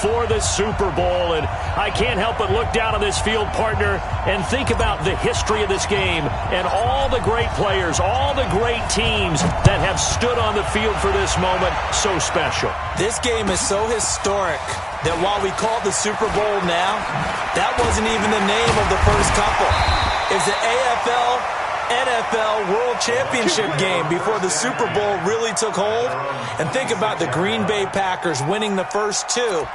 for the Super Bowl. And I can't help but look down on this field, partner, and think about the history of this game and all the great players, all the great teams that have stood on the field for this moment. So special. This game is so historic that while we call it the Super Bowl now, that wasn't even the name of the first couple. It's the NFL World Championship game before the Super Bowl really took hold. And think about the Green Bay Packers winning the first two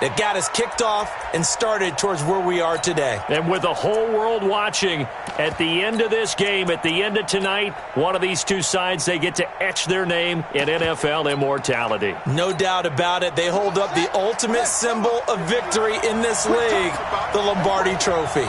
that got us kicked off and started towards where we are today. And with the whole world watching, at the end of this game, at the end of tonight, one of these two sides, they get to etch their name in NFL immortality. No doubt about it. They hold up the ultimate symbol of victory in this league, the Lombardi Trophy.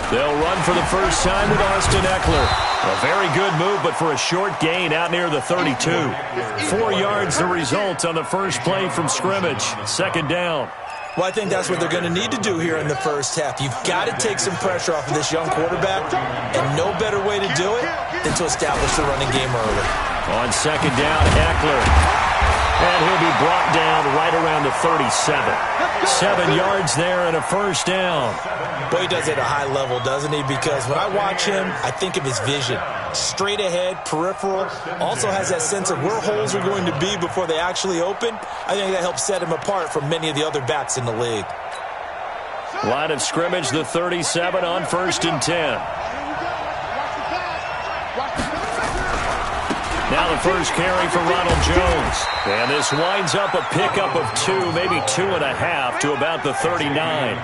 They'll run for the first time with Austin Ekeler. A very good move, but for a short gain out near the 32. 4 yards the result on the first play from scrimmage. Second down. Well, I think that's what they're going to need to do here in the first half. You've got to take some pressure off of this young quarterback, and no better way to do it than to establish the running game early. On second down, Ekeler. And he'll be brought down right around the 37. 7 yards there and a first down. Boy, he does it at a high level, doesn't he? Because when I watch him, I think of his vision. Straight ahead, peripheral. Also has that sense of where holes are going to be before they actually open. I think that helps set him apart from many of the other backs in the league. Line of scrimmage, the 37 on 1st and 10. Now the first carry for Ronald Jones. And this winds up a pickup of 2, maybe 2.5 to about the 39.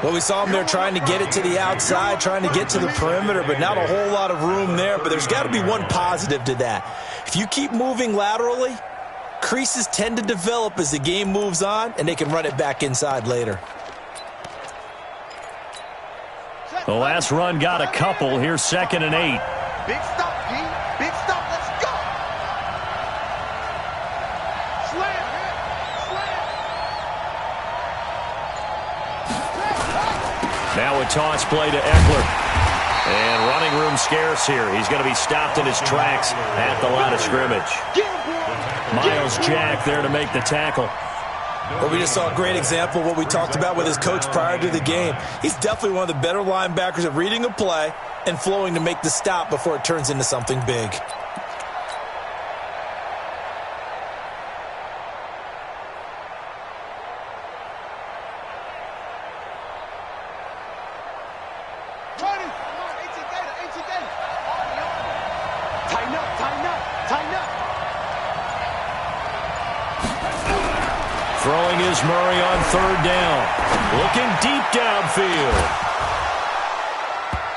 Well, we saw him there trying to get it to the outside, trying to get to the perimeter, but not a whole lot of room there. But there's got to be one positive to that. If you keep moving laterally, creases tend to develop as the game moves on, and they can run it back inside later. The last run got a couple. Here's 2nd and 8. Big stop, P. Big stop. Let's go. Slam. Now a toss play to Ekeler. And running room scarce here. He's going to be stopped in his tracks at the line of scrimmage. Miles Jack there to make the tackle. Well, we just saw a great example of what we talked about with his coach prior to the game. He's definitely one of the better linebackers at reading a play and flowing to make the stop before it turns into something big. Throwing is Murray on 3rd down. Looking deep downfield.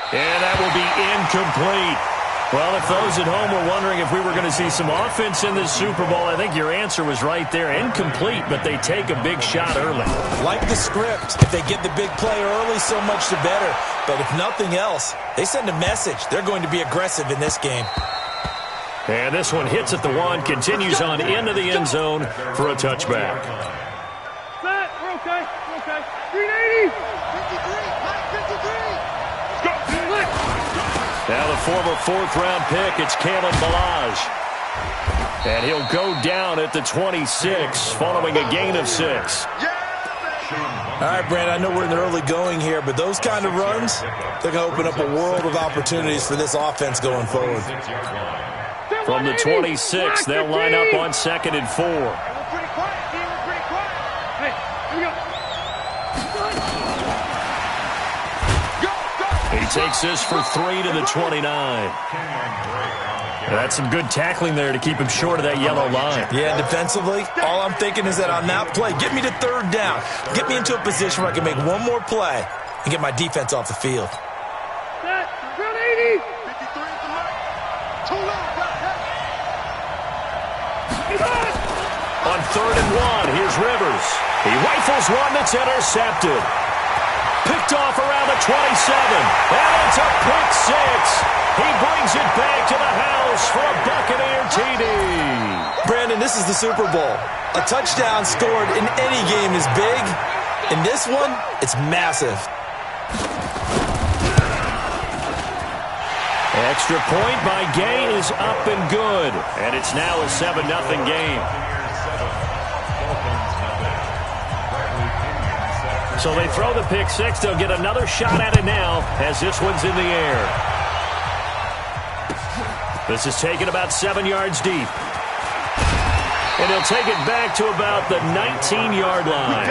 And that will be incomplete. Well, if those at home were wondering if we were going to see some offense in this Super Bowl, I think your answer was right there. Incomplete, but they take a big shot early. Like the script, if they get the big play early, so much the better. But if nothing else, they send a message. They're going to be aggressive in this game. And this one hits at the 1, continues on into the end zone for a touchback. Set. We're okay. We're okay. 380. 53. 53. Let's go. Now the former 4th-round pick, it's Kalen Ballage. And he'll go down at the 26 following a gain of 6. All right, Brandon, I know we're in the early going here, but those kind of runs, they're going to open up a world of opportunities for this offense going forward. From the 26, they'll line up on 2nd and 4. He takes this for 3 to the 29. That's some good tackling there to keep him short of that yellow line. Yeah, defensively, all I'm thinking is that on that play, get me to 3rd down. Get me into a position where I can make one more play and get my defense off the field. Set. 80. 53 at the right. Too low. On 3rd and 1, here's Rivers. He rifles one that's intercepted. Picked off around the 27. And it's a pick 6. He brings it back to the house for a Buccaneer TD. Brandon, this is the Super Bowl. A touchdown scored in any game is big, In this one, it's massive. Extra point by Gay is up and good. And it's now a 7-0 game. So they throw the pick six. They'll get another shot at it now as this one's in the air. This is taken about 7 yards deep. And he'll take it back to about the 19-yard line.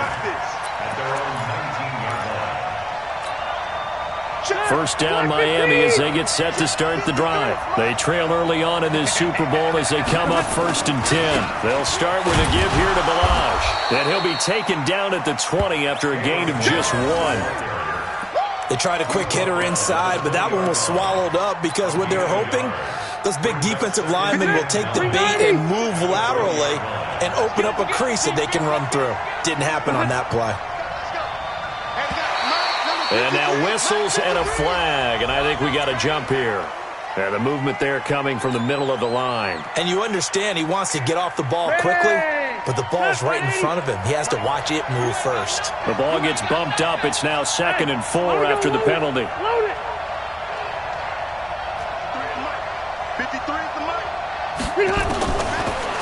First down Miami as they get set to start the drive. They trail early on in this Super Bowl as they come up 1st and 10. They'll start with a give here to Ballage. And he'll be taken down at the 20 after a gain of just 1. They tried a quick hitter inside, but that one was swallowed up because what they're hoping, those big defensive linemen will take the bait and move laterally and open up a crease that they can run through. Didn't happen on that play. And now whistles and a flag, and I think we got a jump here. And the movement there coming from the middle of the line. And you understand he wants to get off the ball quickly, but the ball's right in front of him. He has to watch it move first. The ball gets bumped up. It's now 2nd and 4 after the penalty.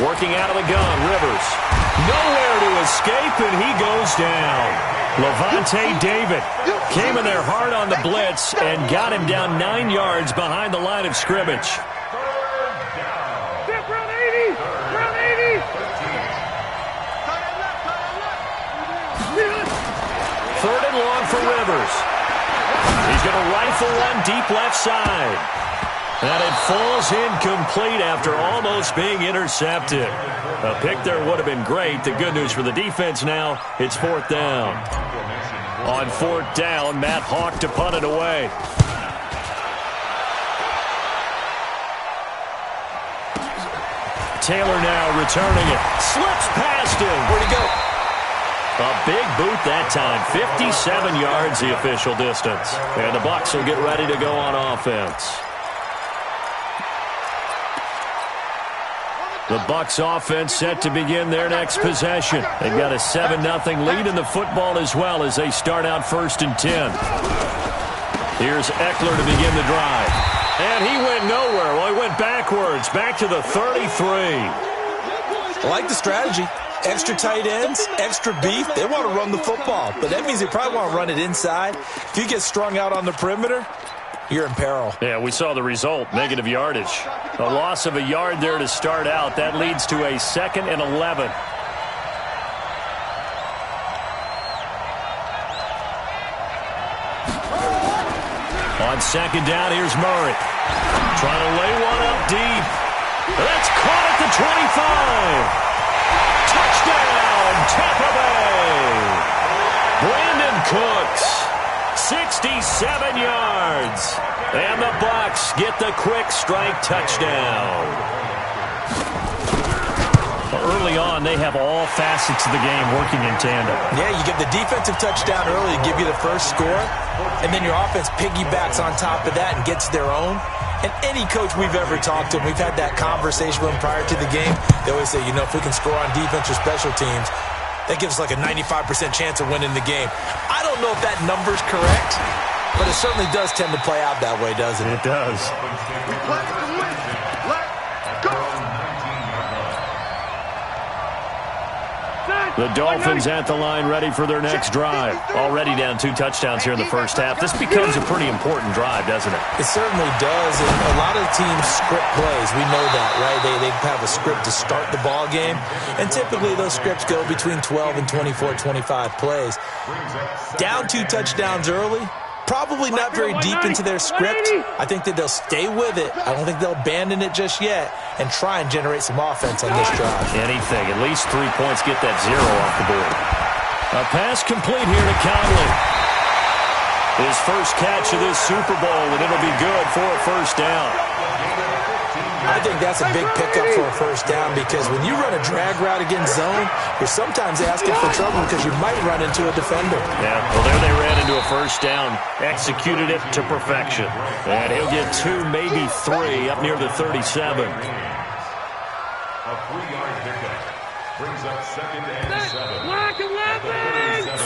Working out of the gun, Rivers. Nowhere to escape, and he goes down. Levante David came in there hard on the blitz and got him down 9 yards behind the line of scrimmage. Third and long for Rivers. He's going to rifle one deep left side. And it falls incomplete after almost being intercepted. A pick there would have been great. The good news for the defense now, it's 4th down. On 4th down, Matt Hawk to punt it away. Taylor now returning it. Slips past him. Where'd he go? A big boot that time. 57 yards the official distance. And the Bucs will get ready to go on offense. The Bucs offense set to begin their next possession. They've got a 7-0 lead in the football as well as they start out 1st and 10. Here's Eckler to begin the drive. And he went nowhere. Well, he went backwards, back to the 33. I like the strategy. Extra tight ends, extra beef. They want to run the football, but that means they probably want to run it inside. If you get strung out on the perimeter, you're in peril. Yeah, we saw the result, negative yardage. A loss of a yard there to start out. That leads to a 2nd and 11. On 2nd down, here's Murray. Trying to lay one up deep. That's caught at the 25. Touchdown, Tampa Bay. Brandon Cooks. 67 yards. And the Bucs get the quick strike touchdown. Early on, they have all facets of the game working in tandem. Yeah, you get the defensive touchdown early to give you the first score, and then your offense piggybacks on top of that and gets their own. And any coach we've ever talked to, we've had that conversation with them prior to the game, they always say, you know, if we can score on defense or special teams, that gives us like a 95% chance of winning the game. I don't know if that number's correct, but it certainly does tend to play out that way, doesn't it? It does. The Dolphins at the line ready for their next drive. Already down 2 touchdowns here in the first half. This becomes a pretty important drive, doesn't it? It certainly does, and a lot of teams script plays. We know that, right? They have a script to start the ball game, and typically those scripts go between 12 and 24, 25 plays. Down 2 touchdowns early, probably not very deep into their script. I think that they'll stay with it. I don't think they'll abandon it just yet and try and generate some offense on this drive. Anything. At least 3 points. Get that 0 off the board. A pass complete here to Conley. His first catch of this Super Bowl, and it'll be good for a first down. I think that's a big pickup for a first down because when you run a drag route against zone, you're sometimes asking for trouble because you might run into a defender. Yeah, well, there they ran into a first down. Executed it to perfection. And he'll get 2, maybe 3 up near the 37. A 3-yard pickup brings up 2nd and 7.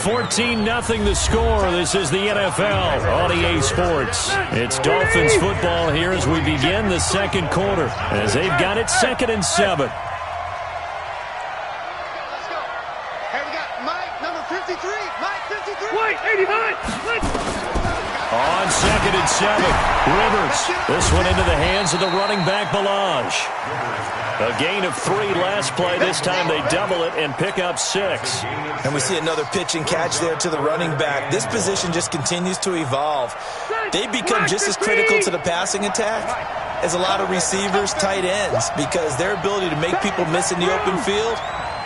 14-0 the score. This is the NFL on EA Sports. It's Dolphins football here as we begin the second quarter, as they've got it 2nd and 7. On 2nd and 7, Rivers. This one into the hands of the running back, Ballage. A gain of 3 last play. This time they double it and pick up 6. And we see another pitch and catch there to the running back. This position just continues to evolve. They become just as critical to the passing attack as a lot of receivers, tight ends, because their ability to make people miss in the open field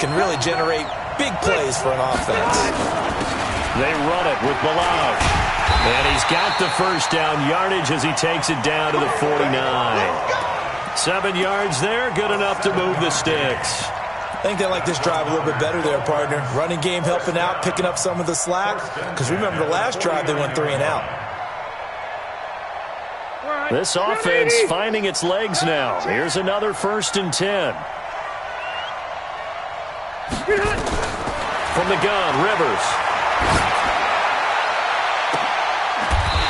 can really generate big plays for an offense. They run it with Ballage. And he's got the first down yardage as he takes it down to the 49. 7 yards there, good enough to move the sticks. I think they like this drive a little bit better there, partner. Running game helping out, picking up some of the slack. Because remember, the last drive they went 3 and out. This offense finding its legs now. Here's another 1st and 10. From the gun, Rivers.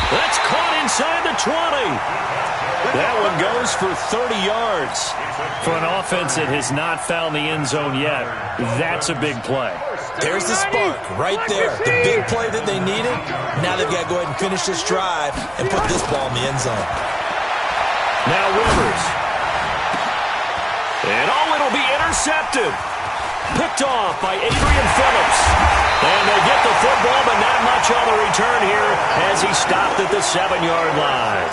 That's caught inside the 20. That one goes for 30 yards. For an offense that has not found the end zone yet, that's a big play. There's the spark right there. The big play that they needed. Now they've got to go ahead and finish this drive and put this ball in the end zone. Now Rivers. And it'll be intercepted. Picked off by Adrian Phillips. And they get the football, but not much on the return here as he stopped at the 7-yard line.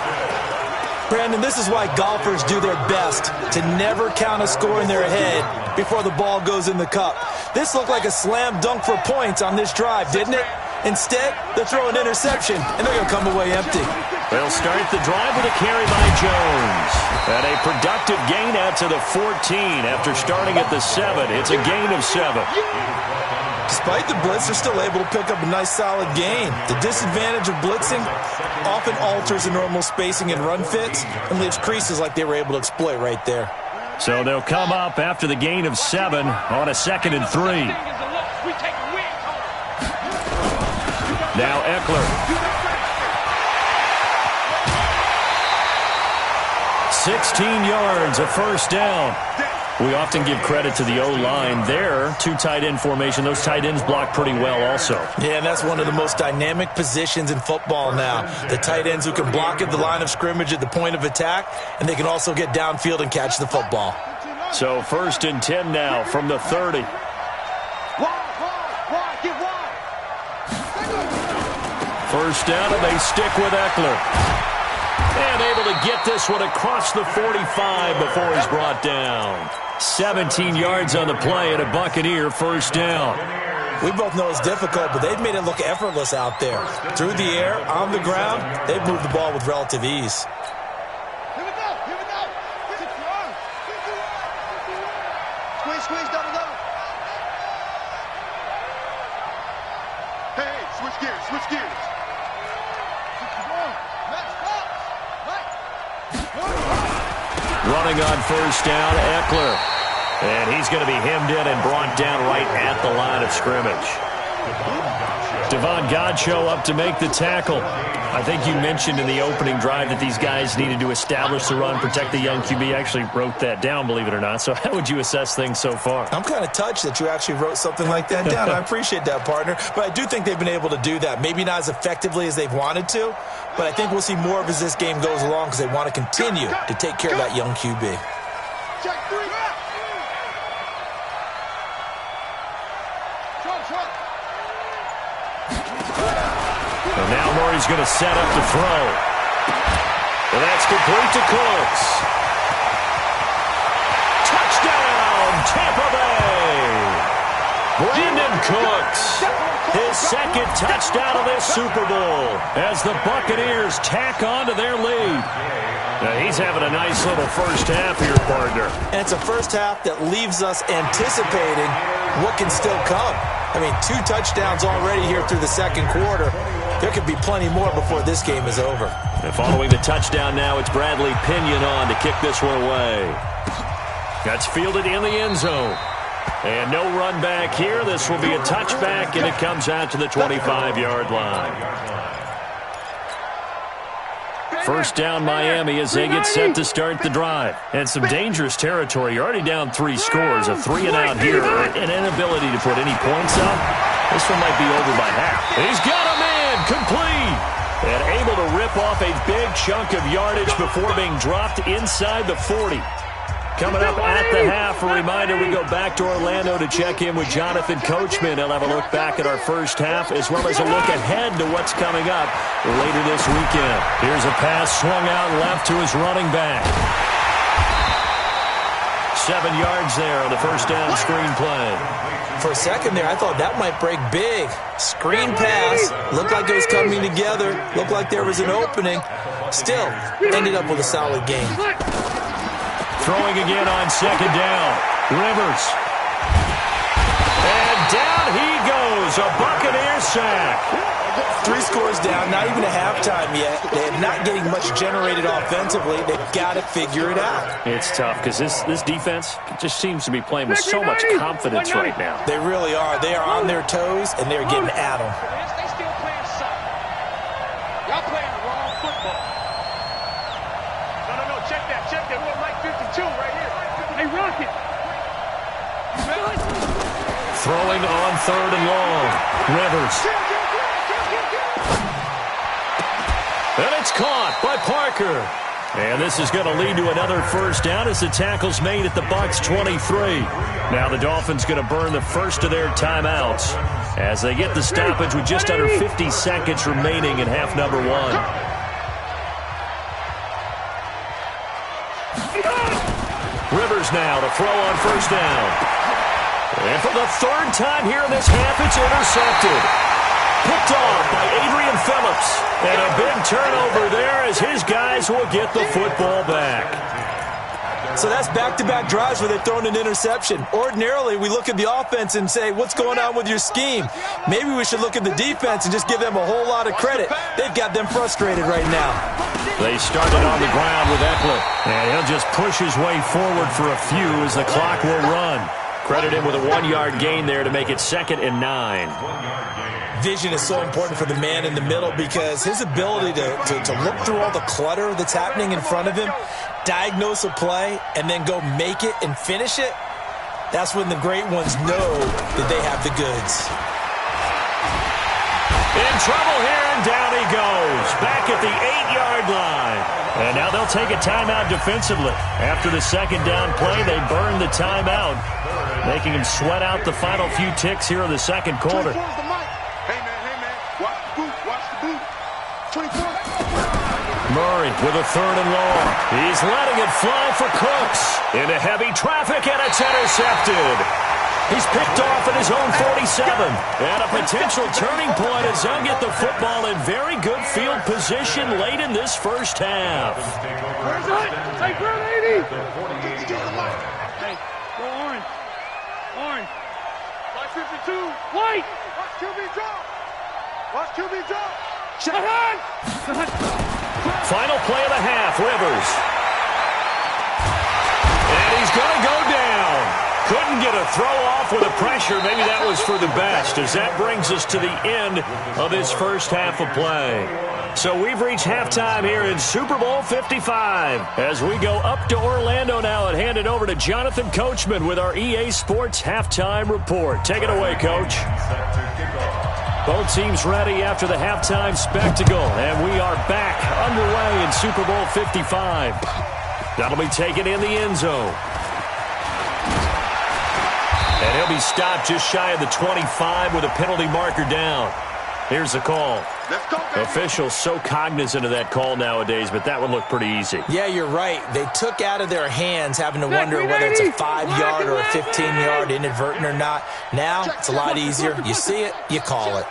Brandon, this is why golfers do their best to never count a score in their head before the ball goes in the cup. This looked like a slam dunk for points on this drive, didn't it? Instead, they throw an interception, and they're going to come away empty. They'll start the drive with a carry by Jones. And a productive gain out to the 14 after starting at the 7. It's a gain of 7. Despite the blitz, they're still able to pick up a nice solid gain. The disadvantage of blitzing often alters the normal spacing and run fits and leaves creases like they were able to exploit right there. So they'll come up after the gain of 7 on a 2nd and 3. Now Eckler. 16 yards, a first down. We often give credit to the O-line there. 2 tight end formation. Those tight ends block pretty well also. Yeah, and that's one of the most dynamic positions in football now. The tight ends who can block at the line of scrimmage at the point of attack, and they can also get downfield and catch the football. So 1st and 10 now from the 30. First down, and they stick with Eckler. And able to get this one across the 45 before he's brought down. 17 yards on the play and a Buccaneer first down. We both know it's difficult, but they've made it look effortless out there. Through the air, on the ground, they've moved the ball with relative ease. Squeeze, double. Hey, switch gears. Running on first down, Eckler. And he's going to be hemmed in and brought down right at the line of scrimmage. Devon Godchaux up to make the tackle. I think you mentioned in the opening drive that these guys needed to establish the run, protect the young QB. I actually wrote that down, believe it or not. So how would you assess things so far? I'm kind of touched that you actually wrote something like that down. I appreciate that, partner. But I do think they've been able to do that. Maybe not as effectively as they've wanted to, but I think we'll see more of as this game goes along because they want to continue to take care of that young QB. Check 3. And now Murray's going to set up to throw. And that's complete to Cooks. Touchdown, Tampa Bay! Brandon Cooks, his 2nd touchdown of this Super Bowl as the Buccaneers tack on to their lead. Now he's having a nice little first half here, partner. And it's a first half that leaves us anticipating what can still come. I mean, 2 touchdowns already here through the second quarter. There could be plenty more before this game is over. And following the touchdown now, it's Bradley Pinion on to kick this one away. That's fielded in the end zone. And no run back here. This will be a touchback, and it comes out to the 25-yard line. First down, Miami, as they get set to start the drive. And some dangerous territory. You're already down 3 scores. A 3-and-out here, an inability to put any points up. This one might be over by half. He's got a man, complete. And able to rip off a big chunk of yardage before being dropped inside the 40. Coming up at the half, a reminder, we go back to Orlando to check in with Jonathan Coachman. He'll have a look back at our first half, as well as a look ahead to what's coming up later this weekend. Here's a pass swung out left to his running back. 7 yards there on the first down screen play. For a second there, I thought that might break big. Screen pass. Looked like it was coming together. Looked like there was an opening. Still, ended up with a solid game. Throwing again on second down. Rivers. And down he goes. A Buccaneer sack. 3 scores down, not even a halftime yet. They're not getting much generated offensively. They've got to figure it out. It's tough because this defense just seems to be playing with so much confidence right now. They really are. They are on their toes, and they're getting at them. They still playing solid. Y'all playing the wrong football. No, check that. We're like 52 right here. Hey, Rocket. Throwing on third and long. Rivers. And it's caught by Parker. And this is going to lead to another first down as the tackle's made at the Bucs 23. Now the Dolphins going to burn the first of their timeouts as they get the stoppage with just under 50 seconds remaining in half number 1. Rivers now to throw on first down. And for the 3rd time here in this half, it's intercepted. Picked off by Adrian Phillips. And a big turnover there as his guys will get the football back. So that's back-to-back drives where they've thrown an interception. Ordinarily, we look at the offense and say, what's going on with your scheme? Maybe we should look at the defense and just give them a whole lot of credit. They've got them frustrated right now. They started on the ground with Eckler. And he'll just push his way forward for a few as the clock will run. Credit him with a 1-yard gain there to make it 2nd and 9. Vision is so important for the man in the middle because his ability to look through all the clutter that's happening in front of him, diagnose a play, and then go make it and finish it, that's when the great ones know that they have the goods. In trouble here, and down he goes. Back at the 8-yard line. And now they'll take a timeout defensively. After the second down play, they burn the timeout, making him sweat out the final few ticks here in the second quarter. Hey, man. Watch the boot. 24. Murray with a 3rd and long. He's letting it fly for Cooks. Into heavy traffic, and it's intercepted. He's picked off at his own 47. And a potential turning point as they'll get the football in very good field position late in this first half. Where's it? Hey, ground 80. Hey, go orange. Orange. Watch 52. White. Watch QB drop. Check. Final play of the half, Rivers. And he's going to go down. Couldn't get a throw off with the pressure. Maybe that was for the best, as that brings us to the end of this first half of play. So we've reached halftime here in Super Bowl 55. As we go up to Orlando now and hand it over to Jonathan Coachman with our EA Sports Halftime Report. Take it away, Coach. Both teams ready after the halftime spectacle, and we are back underway in Super Bowl 55. That'll be taken in the end zone. And he'll be stopped just shy of the 25 with a penalty marker down. Here's the call. Officials so cognizant of that call nowadays, but that would look pretty easy. Yeah, you're right. They took out of their hands having to wonder whether it's a 5-yard or a 15-yard inadvertent or not. Now, it's a lot easier. You see it, you call it.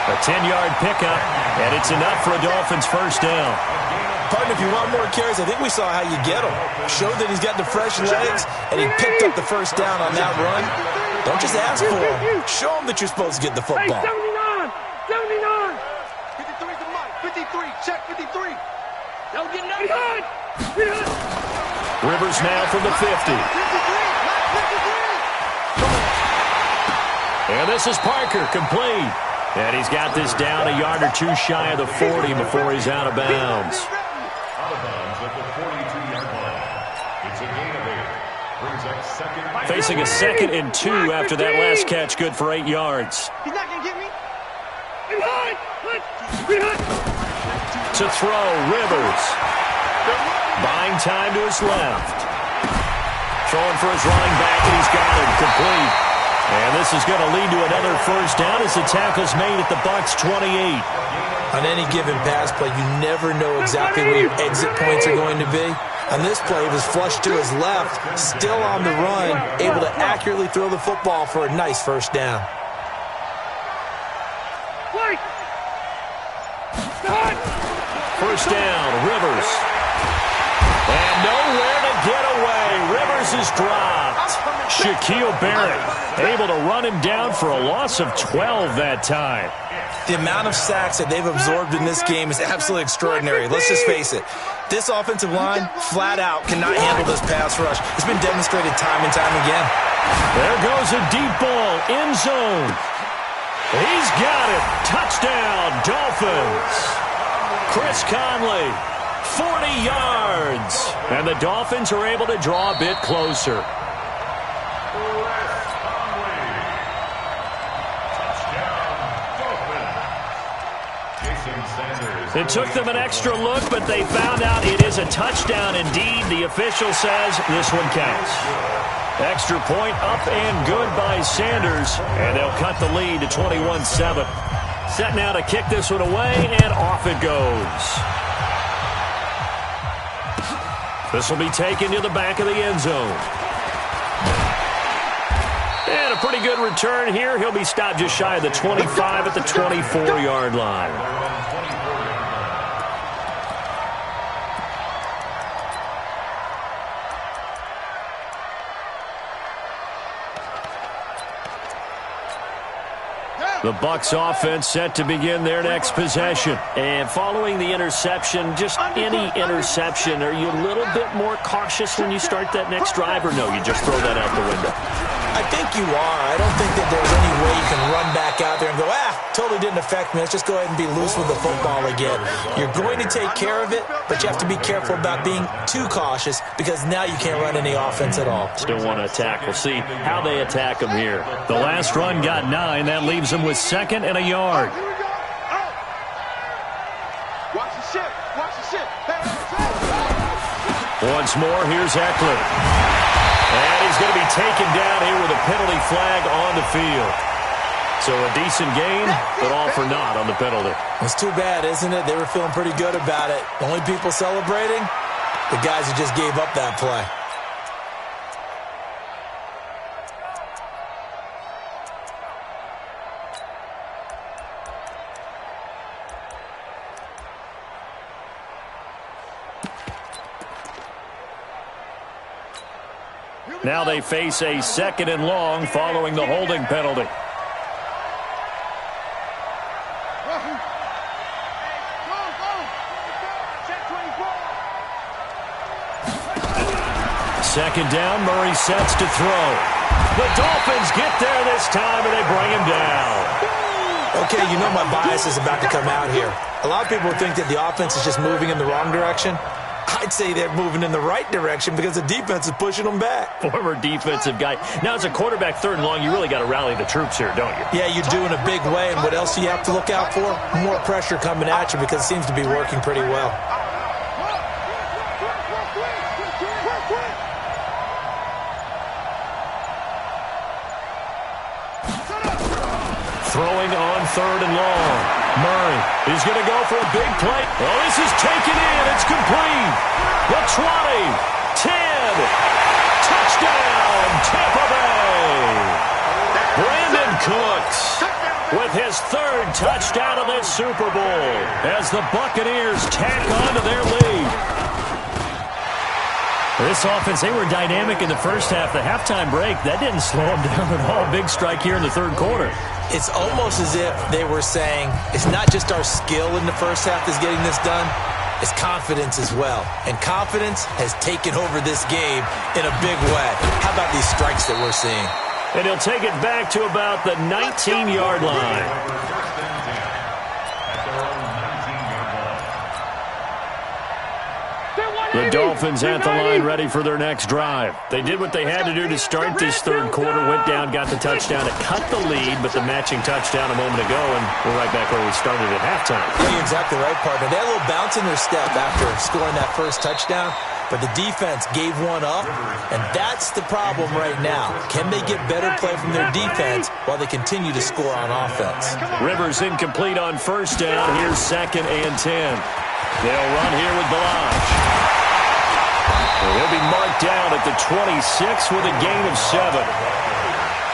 A 10-yard pickup, and it's enough for a Dolphins first down. Partner, if you want more carries, I think we saw how you get him. Showed that he's got the fresh legs, and he picked up the first down on that run. Don't just ask for him. Show him that you're supposed to get the football. Hey, 79! 53 to Mike. 53. Check 53. Rivers now from the 50. And this is Parker, complete. And he's got this down a yard or two shy of the 40 before he's out of bounds. Out of bounds at the 42-yard line. It's a gain of 8. Brings up second. Facing a 2nd and 2 after that last catch, good for 8 yards. He's not going to get me. To throw, Rivers. Buying time to his left. Throwing for his running back, and he's got it, complete. And this is going to lead to another first down as the tackle's made at the Bucs 28. On any given pass play, you never know exactly where your exit points are going to be. On this play, he was flushed to his left, still on the run, able to accurately throw the football for a nice first down. First down, Rivers. And nowhere to get away. Rivers is dropped. Shaquille Barrett able to run him down for a loss of 12 that time. The amount of sacks that they've absorbed in this game is absolutely extraordinary. Let's just face it. This offensive line, flat out, cannot handle this pass rush. It's been demonstrated time and time again. There goes a deep ball, end zone. He's got it. Touchdown, Dolphins. Chris Conley, 40 yards. And the Dolphins are able to draw a bit closer. It took them an extra look, but they found out it is a touchdown indeed. The official says this one counts. Extra point up and good by Sanders, and they'll cut the lead to 21-7. Set now to kick this one away, and off it goes. This will be taken to the back of the end zone. And a pretty good return here. He'll be stopped just shy of the 25 at the 24-yard line. The Bucs offense set to begin their next possession. And following the interception, just any interception, are you a little bit more cautious when you start that next drive, or no, you just throw that out the window? I think you are. I don't think that there's any way you can run back out there and go, totally didn't affect me. Let's just go ahead and be loose with the football again. You're going to take care of it, but you have to be careful about being too cautious because now you can't run any offense at all. Still want to attack. We'll see how they attack them here. The last run got 9. That leaves them with 2nd and a yard. Watch the ship. Watch the ship. Once more, here's Eckler. And he's going to be taken down here with a penalty flag on the field. So a decent gain, but all for naught on the penalty. It's too bad, isn't it? They were feeling pretty good about it. The only people celebrating, the guys who just gave up that play. Now they face a 2nd and long following the holding penalty. Second down, Murray sets to throw. The Dolphins get there this time, and they bring him down. Okay, you know my bias is about to come out here. A lot of people think that the offense is just moving in the wrong direction. I'd say they're moving in the right direction because the defense is pushing them back. Former defensive guy. Now, as a quarterback, 3rd and long, you really got to rally the troops here, don't you? Yeah, you do in a big way. And what else do you have to look out for? More pressure coming at you because it seems to be working pretty well. Throwing on 3rd and long. Murray is going to go for a big play. Oh, this is taken in. It's complete. The 20, 10. Touchdown, Tampa Bay. Brandon Cooks with his 3rd touchdown of this Super Bowl as the Buccaneers tack on to their lead. This offense, they were dynamic in the first half. The halftime break, that didn't slow them down at all. Big strike here in the 3rd quarter. It's almost as if they were saying, it's not just our skill in the first half that's getting this done. is confidence as well. And confidence has taken over this game in a big way. How about these strikes that we're seeing? And he'll take it back to about the 19-yard line. The Dolphins at the line ready for their next drive. They did what they had to do to start this third quarter, went down, got the touchdown to cut the lead, but the matching touchdown a moment ago, and we're right back where we started at halftime. Yeah, you're exactly right, partner. They had a little bounce in their step after scoring that first touchdown, but the defense gave one up, and that's the problem right now. Can they get better play from their defense while they continue to score on offense? Rivers incomplete on first down. Here's 2nd and 10. They'll run here with Balaj. He'll be marked down at the 26 with a gain of 7.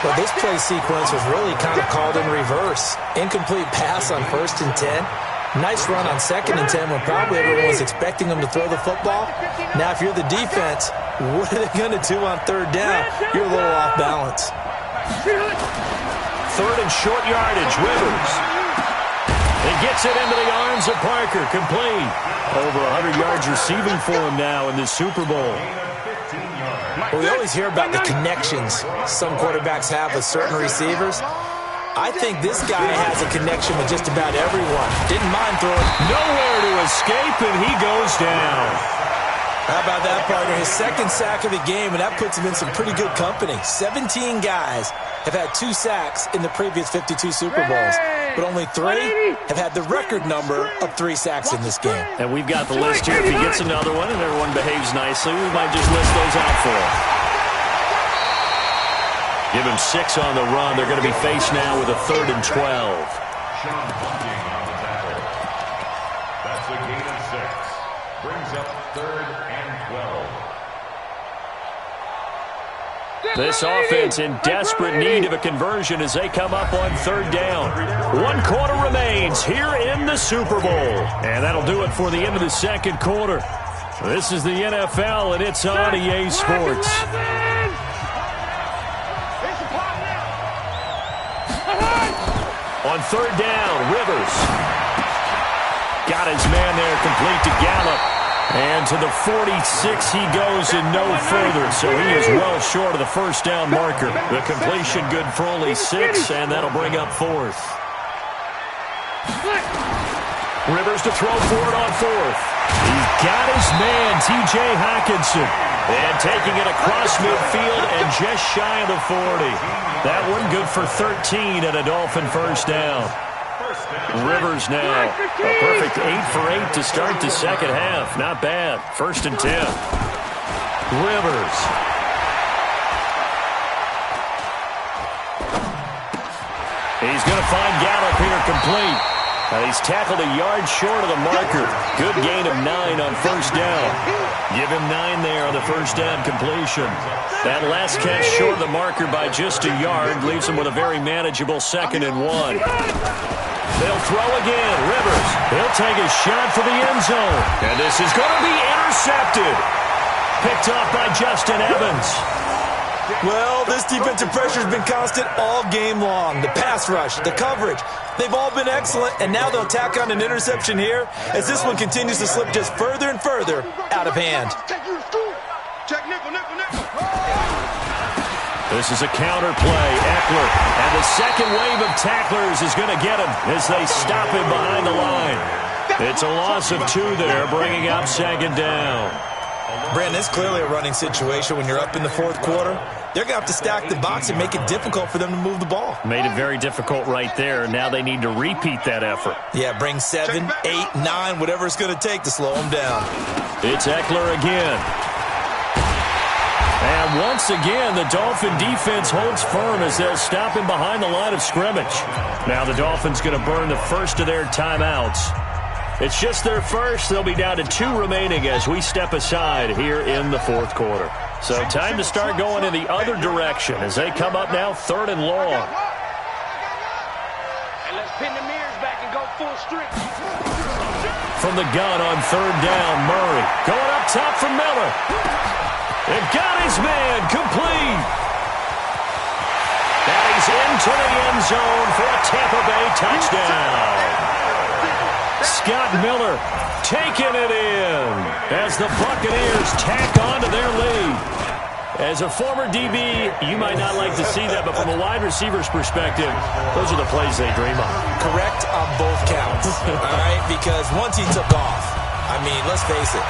Well, this play sequence was really kind of called in reverse. Incomplete pass on 1st and 10. Nice run on 2nd and 10 when probably everyone was expecting them to throw the football. Now, if you're the defense, what are they going to do on 3rd down? You're a little off balance. 3rd and short yardage, Rivers. He gets it into the arms of Parker, complete. Over 100 yards receiving for him now in this Super Bowl. Well, we always hear about the connections some quarterbacks have with certain receivers. I think this guy has a connection with just about everyone. Didn't mind throwing. Nowhere to escape, and he goes down. How about that, partner? His 2nd sack of the game, and that puts him in some pretty good company. 17 guys have had 2 sacks in the previous 52 Super Bowls, but only 3 have had the record number of 3 sacks in this game. And we've got the list here. If he gets another one and everyone behaves nicely, we might just list those out for him. Give him 6 on the run. They're going to be faced now with a 3rd and 12. Sean Bunting on the tackle. That's a gain of 6. Brings up 3rd and 12. This offense in desperate need of a conversion as they come up on 3rd down. 1 quarter remains here in the Super Bowl. And that'll do it for the end of the 2nd quarter. This is the NFL, and it's on EA Sports. On 3rd down, Rivers. Got his man there, complete to Gallup. And to the 46 he goes and no further. So he is well short of the 1st down marker. The completion good for only 6, and that'll bring up 4th. Rivers to throw for it on 4th. He's got his man, T.J. Hockenson. And taking it across midfield and just shy of the 40. That one good for 13 and a Dolphin 1st down. Rivers now, a perfect 8 for 8 to start the 2nd half. Not bad. 1st and 10. Rivers. He's going to find Gallup here complete. He's tackled a yard short of the marker. Good gain of 9 on 1st down. Give him 9 there on the 1st down completion. That last catch short of the marker by just a yard leaves him with a very manageable 2nd and 1. They'll throw again. Rivers. He'll take a shot for the end zone. And this is going to be intercepted. Picked off by Justin Evans. Well, this defensive pressure has been constant all game long. The pass rush, the coverage, they've all been excellent, and now they'll tack on an interception here as this one continues to slip just further and further out of hand. This is a counter play. Eckler, and the second wave of tacklers is going to get him as they stop him behind the line. It's a loss of 2 there, bringing up 2nd down. Brandon, it's clearly a running situation when you're up in the 4th quarter. They're going to have to stack the box and make it difficult for them to move the ball. Made it very difficult right there. Now they need to repeat that effort. Yeah, bring 7, 8, 9, whatever it's going to take to slow them down. It's Eckler again. And once again, the Dolphin defense holds firm as they'll stop him behind the line of scrimmage. Now the Dolphins going to burn the first of their timeouts. It's just their first. They'll be down to 2 remaining as we step aside here in the 4th quarter. So time to start going in the other direction as they come up now 3rd and long. And let's pin the mirrors back and go full strip. From the gun on 3rd down, Murray going up top for Miller. And got his man complete. And he's into the end zone for a Tampa Bay touchdown. Scott Miller taking it in as the Buccaneers tack on to their lead. As a former DB, you might not like to see that, but from a wide receiver's perspective, those are the plays they dream of. Correct on both counts, all right? Because once he took off, I mean, let's face it,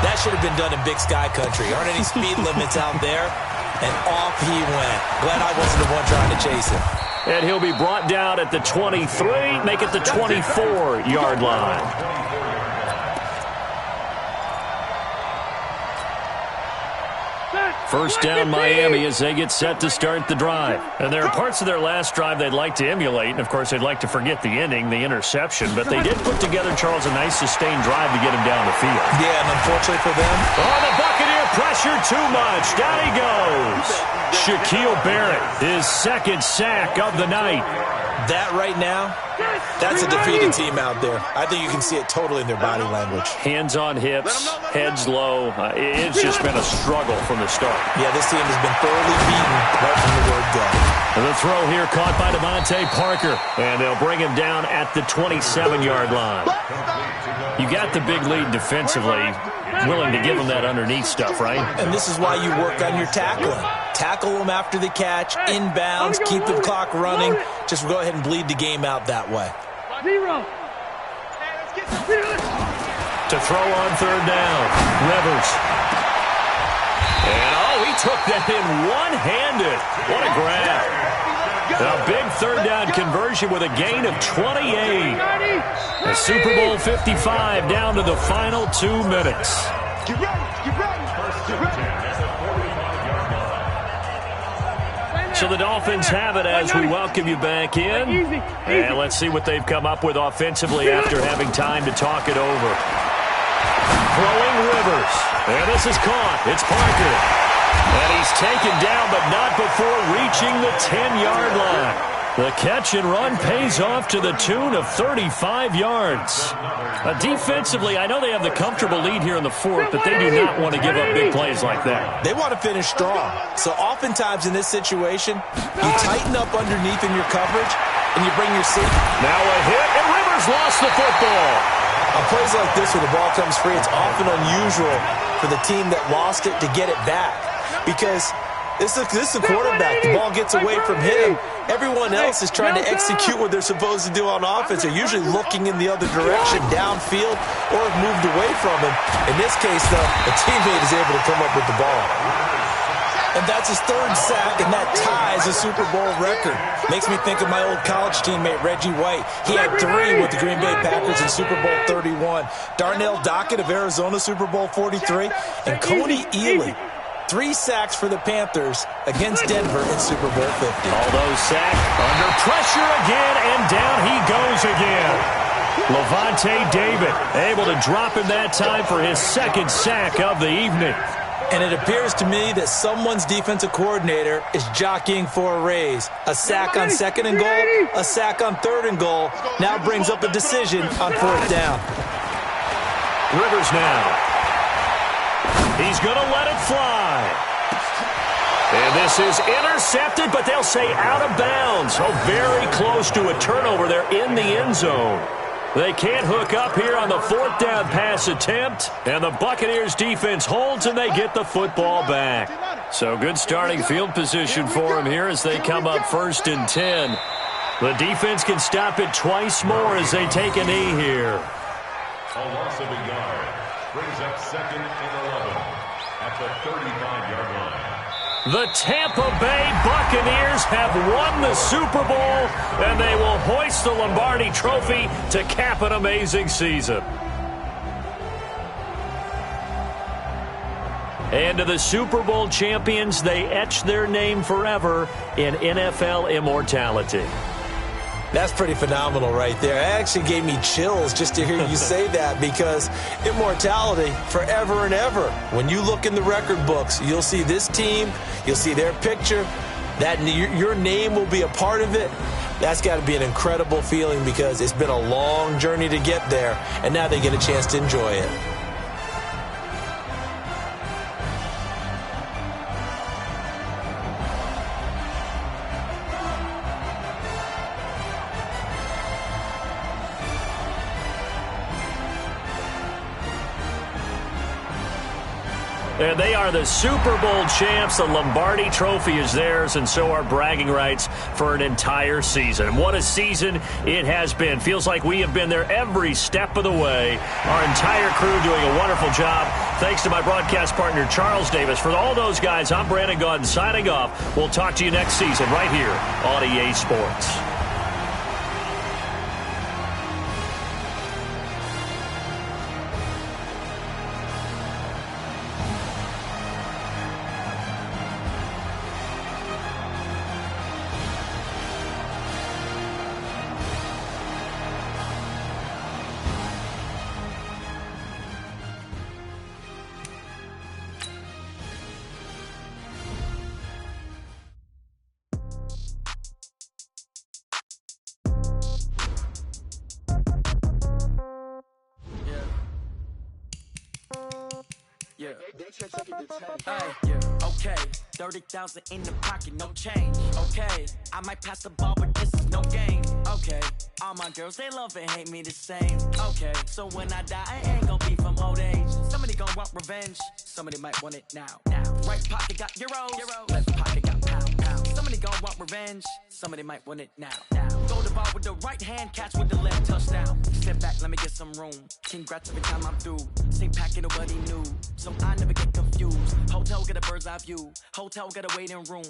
that should have been done in Big Sky Country. Aren't any speed limits out there? And off he went. Glad I wasn't the one trying to chase him. And he'll be brought down at the 23, make it the 24-yard line. First down Miami as they get set to start the drive. And there are parts of their last drive they'd like to emulate. And, of course, they'd like to forget the ending, the interception. But they did put together, Charles, a nice sustained drive to get him down the field. Yeah, and unfortunately for them. Oh, the Buccaneer pressure too much. Down he goes. Shaquille Barrett, his second sack of the night. That right now, that's a defeated team out there. I think you can see it totally in their body language. Hands on hips, heads low. It's just been a struggle from the start. Yeah, this team has been thoroughly beaten right from the word go. And the throw here caught by Devontae Parker. And they'll bring him down at the 27-yard line. You got the big lead defensively. Willing to give them that underneath stuff, right? And this is why you work on your tackling. Tackle them after the catch, inbounds, keep the clock running. Just go ahead and bleed the game out that way. To throw on third down, Rivers. And, he took that in one-handed. What a grab. A big third down conversion with a gain of 28. The Super Bowl 55 down to the final 2 minutes. Get ready, get ready, get ready. So the Dolphins have it as we welcome you back in. And let's see what they've come up with offensively after having time to talk it over. Throwing Rivers. And this is caught. It's Parker. And he's taken down, but not before reaching the 10-yard line. The catch and run pays off to the tune of 35 yards. Defensively, I know they have the comfortable lead here in the fourth, but they do not want to give up big plays like that. They want to finish strong. So oftentimes in this situation, you tighten up underneath in your coverage, and you bring your safety. Now a hit, and Rivers lost the football. On plays like this where the ball comes free, it's often unusual for the team that lost it to get it back. Because this is the quarterback. The ball gets away from him. Everyone else is trying to execute what they're supposed to do on offense. They're usually looking in the other direction, downfield, or have moved away from him. In this case, though, a teammate is able to come up with the ball. And that's his third sack, and that ties a Super Bowl record. Makes me think of my old college teammate, Reggie White. He had 3 with the Green Bay Packers in Super Bowl 31. Darnell Dockett of Arizona, Super Bowl 43. And Coney Ealy, 3 sacks for the Panthers against Denver in Super Bowl 50. Although sack under pressure again, and down he goes again. Lavonte David able to drop him that time for his second sack of the evening. And it appears to me that someone's defensive coordinator is jockeying for a raise. A sack on second and goal, a sack on third and goal, now brings up a decision on fourth down. Rivers now. He's going to let it fly. And this is intercepted, but they'll say out of bounds. So very close to a turnover there in the end zone. They can't hook up here on the fourth down pass attempt. And the Buccaneers defense holds and they get the football back. So good starting field position for them here as they come up 1st and 10. The defense can stop it twice more as they take a knee here. A loss of a yard brings up 2nd and 11 at the 35-yard line. The Tampa Bay Buccaneers have won the Super Bowl, and they will hoist the Lombardi Trophy to cap an amazing season. And to the Super Bowl champions, they etch their name forever in NFL immortality. That's pretty phenomenal right there. It actually gave me chills just to hear you say that, because immortality forever and ever. When you look in the record books, you'll see this team, you'll see their picture, that your name will be a part of it. That's got to be an incredible feeling, because it's been a long journey to get there, and now they get a chance to enjoy it. And they are the Super Bowl champs. The Lombardi Trophy is theirs, and so are bragging rights for an entire season. What a season it has been. Feels like we have been there every step of the way. Our entire crew doing a wonderful job. Thanks to my broadcast partner, Charles Davis. For all those guys, I'm Brandon Gaudin signing off. We'll talk to you next season right here on EA Sports. Yeah. Hey, okay. 30,000 in the pocket, no change. Okay, I might pass the ball, but this is no game. Okay, all my girls, they love and hate me the same. Okay, so when I die, I ain't gonna be from old age. Somebody gonna want revenge, somebody might want it now. Right pocket got euros, left pocket got pound. Somebody gonna want revenge, somebody might want it now. Throw the ball with the right hand, catch with the left, touchdown. Step back, let me get some room. Congrats every time I'm through. Same packet, nobody knew, so I never get confused. Hotel get a bird's eye view, hotel get a waiting room.